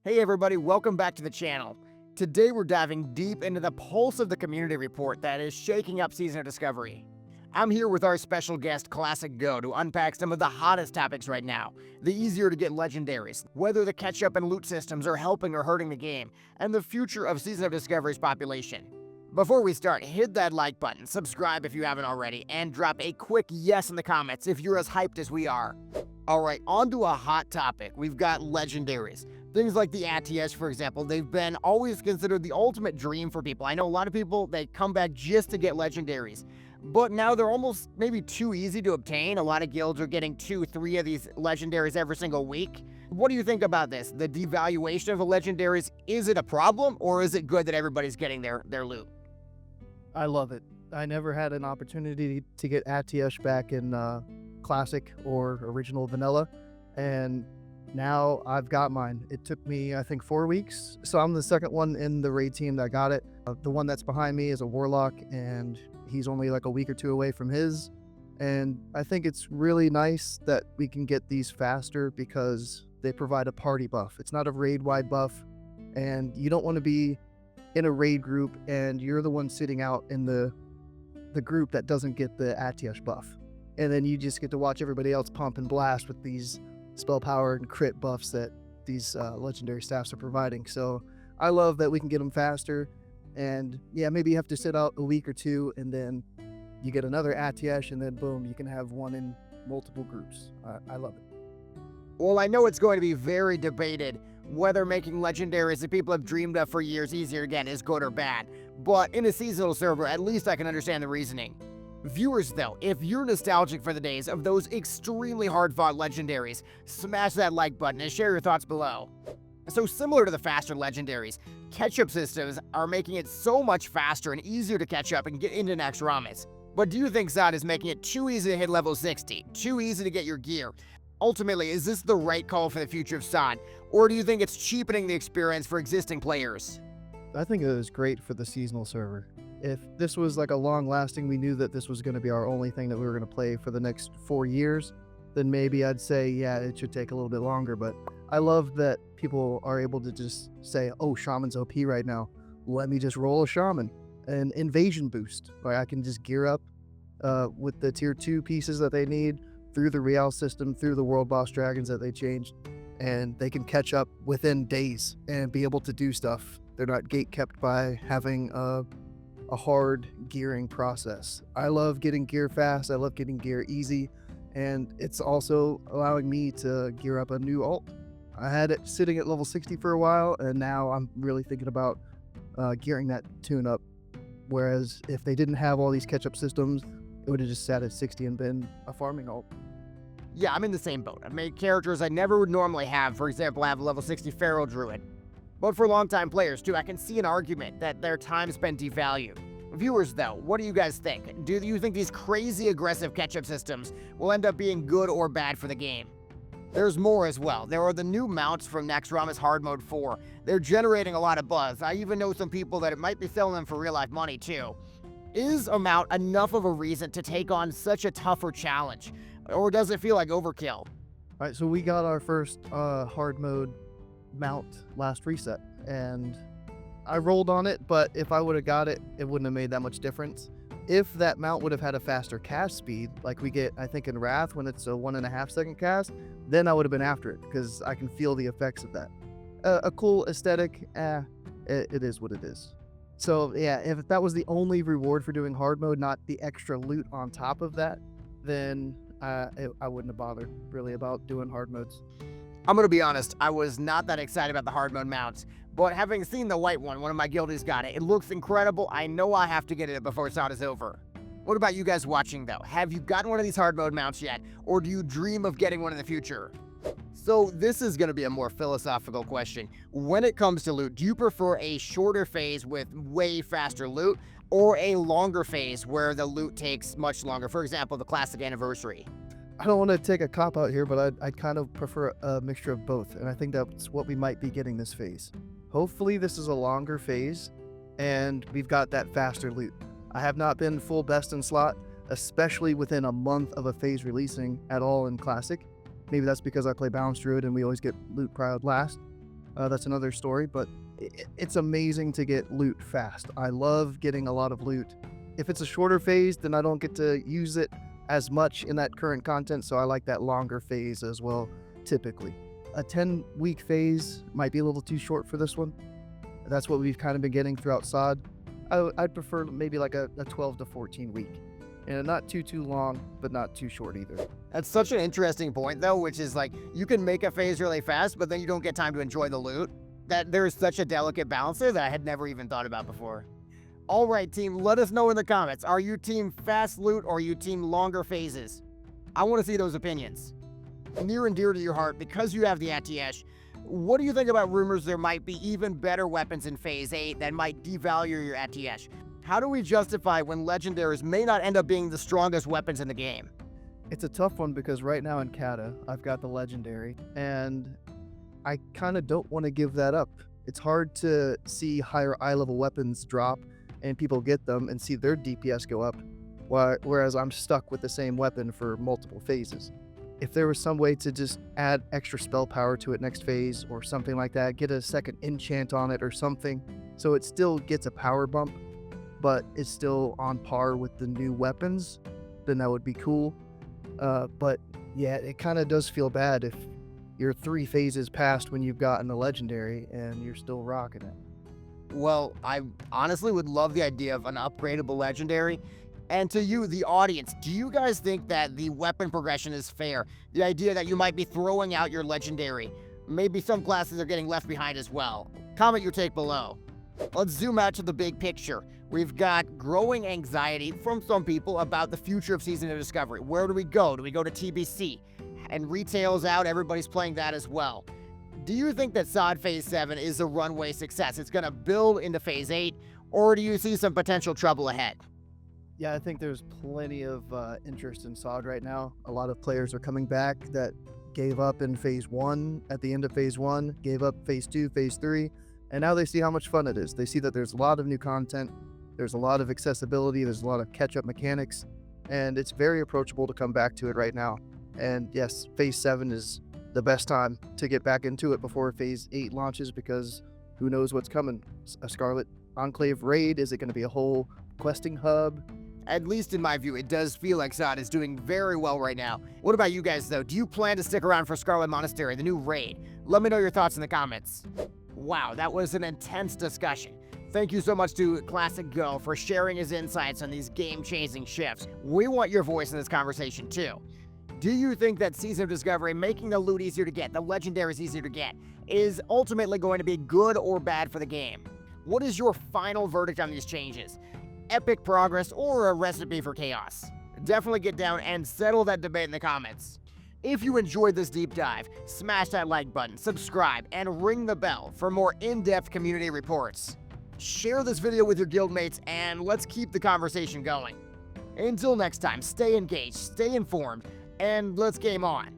Hey everybody, welcome back to the channel. Today we're diving deep into the pulse of the community report that is shaking up Season of Discovery. I'm here with our special guest, Classic Go, to unpack some of the hottest topics right now. The easier to get legendaries, whether the catch-up and loot systems are helping or hurting the game, and the future of Season of Discovery's population. Before we start, hit that like button, subscribe if you haven't already, and drop a quick yes in the comments if you're as hyped as we are. Alright, on to a hot topic. We've got legendaries. Things like the ATS, for example, they've been always considered the ultimate dream for people. I know a lot of people, they come back just to get legendaries. But now they're almost maybe too easy to obtain. A lot of guilds are getting 2-3 of these legendaries every single week. What do you think about this? The devaluation of the legendaries, is it a problem or is it good that everybody's getting their loot? I love it. I never had an opportunity to get ATS back in Classic or Original Vanilla, and now I've got mine. It took me, I think, 4 weeks, so I'm the second one in the raid team that got it. The one that's behind me is a Warlock, and he's only like a week or two away from his, and I think it's really nice that we can get these faster because they provide a party buff. It's not a raid-wide buff, and you don't want to be in a raid group and you're the one sitting out in the group that doesn't get the ATS buff, and then you just get to watch everybody else pump and blast with these spell power and crit buffs that these legendary staffs are providing. So I love that we can get them faster, and yeah, maybe you have to sit out a week or two and then you get another ATS, and then boom, you can have one in multiple groups. I love it. Well, I know it's going to be very debated whether making legendaries that people have dreamed of for years easier again is good or bad, but in a seasonal server, at least I can understand the reasoning. Viewers though, if you're nostalgic for the days of those extremely hard-fought legendaries, smash that like button and share your thoughts below. So similar to the faster legendaries, catch-up systems are making it so much faster and easier to catch up and get into next Ramas. But do you think SoD is making it too easy to hit level 60, too easy to get your gear? Ultimately, is this the right call for the future of SoD, or do you think it's cheapening the experience for existing players? I think it was great for the seasonal server. If this was like a long-lasting, we knew that this was going to be our only thing that we were going to play for the next 4 years, then maybe I'd say, yeah, it should take a little bit longer. But I love that people are able to just say, oh, Shaman's OP right now, let me just roll a Shaman. An invasion boost. Like, I can just gear up with the tier 2 pieces that they need, through the Real system, through the World Boss Dragons that they changed, and they can catch up within days and be able to do stuff. They're not gate-kept by having a hard gearing process. I love getting gear fast, I love getting gear easy, and it's also allowing me to gear up a new ult. I had it sitting at level 60 for a while, and now I'm really thinking about gearing that tune up, whereas if they didn't have all these catch-up systems, it would have just sat at 60 and been a farming ult. Yeah, I'm in the same boat. I've made characters I never would normally have. For example, I have a level 60 Feral Druid. But for longtime players too, I can see an argument that their time's been devalued. Viewers though, what do you guys think? Do you think these crazy aggressive catch-up systems will end up being good or bad for the game? There's more as well. There are the new mounts from Next Rama's Hard Mode 4. They're generating a lot of buzz. I even know some people that it might be selling them for real-life money too. Is a mount enough of a reason to take on such a tougher challenge? Or does it feel like overkill? All right, so we got our first hard mode mount last reset, and I rolled on it, but if I would have got it, it wouldn't have made that much difference. If that mount would have had a faster cast speed, like we get, I think, in Wrath when it's a 1.5 second cast, then I would have been after it, because I can feel the effects of that. A cool aesthetic, it is what it is. So yeah, if that was the only reward for doing hard mode, not the extra loot on top of that, then I wouldn't have bothered really about doing hard modes. I'm gonna be honest, I was not that excited about the hard mode mounts, but having seen the white one of my guildies got it. It looks incredible. I know I have to get it before SoD is over. What about you guys watching though? Have you gotten one of these hard mode mounts yet, or do you dream of getting one in the future? So this is going to be a more philosophical question. When it comes to loot, do you prefer a shorter phase with way faster loot, or a longer phase where the loot takes much longer? For example, the Classic Anniversary. I don't want to take a cop out here, but I'd kind of prefer a mixture of both, and I think that's what we might be getting this phase. Hopefully this is a longer phase, and we've got that faster loot. I have not been full best in slot, especially within a month of a phase releasing at all in Classic. Maybe that's because I play Balance Druid and we always get loot proud last. That's another story, but it's amazing to get loot fast. I love getting a lot of loot. If it's a shorter phase, then I don't get to use it as much in that current content, so I like that longer phase as well, typically. A 10-week phase might be a little too short for this one. That's what we've kind of been getting throughout SoD. I'd prefer maybe like a 12 to 14 week. And not too long, but not too short either. That's such an interesting point, though, which is like you can make a phase really fast, but then you don't get time to enjoy the loot. That there's such a delicate balance there that I had never even thought about before. All right, team, let us know in the comments. Are you team fast loot or are you team longer phases? I want to see those opinions. Near and dear to your heart, because you have the ATS, what do you think about rumors there might be even better weapons in Phase 8 that might devalue your ATS? How do we justify when Legendaries may not end up being the strongest weapons in the game? It's a tough one because right now in Kata, I've got the Legendary, and I kind of don't want to give that up. It's hard to see higher eye-level weapons drop and people get them and see their DPS go up, whereas I'm stuck with the same weapon for multiple phases. If there was some way to just add extra spell power to it next phase or something like that, get a second enchant on it or something, so it still gets a power bump, but it's still on par with the new weapons, then that would be cool. But yeah, it kind of does feel bad if you're 3 phases past when you've gotten a Legendary and you're still rocking it. Well, I honestly would love the idea of an upgradable Legendary. And to you, the audience, do you guys think that the weapon progression is fair? The idea that you might be throwing out your Legendary. Maybe some classes are getting left behind as well. Comment your take below. Let's zoom out to the big picture. We've got growing anxiety from some people about the future of Season of Discovery. Where do we go? Do we go to TBC? And retail's out, everybody's playing that as well. Do you think that SoD Phase 7 is a runway success? It's gonna build into Phase 8, or do you see some potential trouble ahead? Yeah, I think there's plenty of interest in SoD right now. A lot of players are coming back that gave up in Phase 1, at the end of Phase 1, gave up Phase 2, Phase 3, and now they see how much fun it is. They see that there's a lot of new content, there's a lot of accessibility, there's a lot of catch-up mechanics, and it's very approachable to come back to it right now. And yes, Phase 7 is the best time to get back into it before Phase 8 launches, because who knows what's coming. A Scarlet Enclave raid? Is it going to be a whole questing hub? At least in my view, it does feel like SoD is doing very well right now. What about you guys, though? Do you plan to stick around for Scarlet Monastery, the new raid? Let me know your thoughts in the comments. Wow, that was an intense discussion. Thank you so much to Classic Go for sharing his insights on these game-changing shifts. We want your voice in this conversation, too. Do you think that Season of Discovery, making the loot easier to get, the Legendaries easier to get, is ultimately going to be good or bad for the game? What is your final verdict on these changes? Epic progress or a recipe for chaos? Definitely get down and settle that debate in the comments. If you enjoyed this deep dive, smash that like button, subscribe, and ring the bell for more in-depth community reports. Share this video with your guildmates, and let's keep the conversation going. Until next time, stay engaged, stay informed, and let's game on.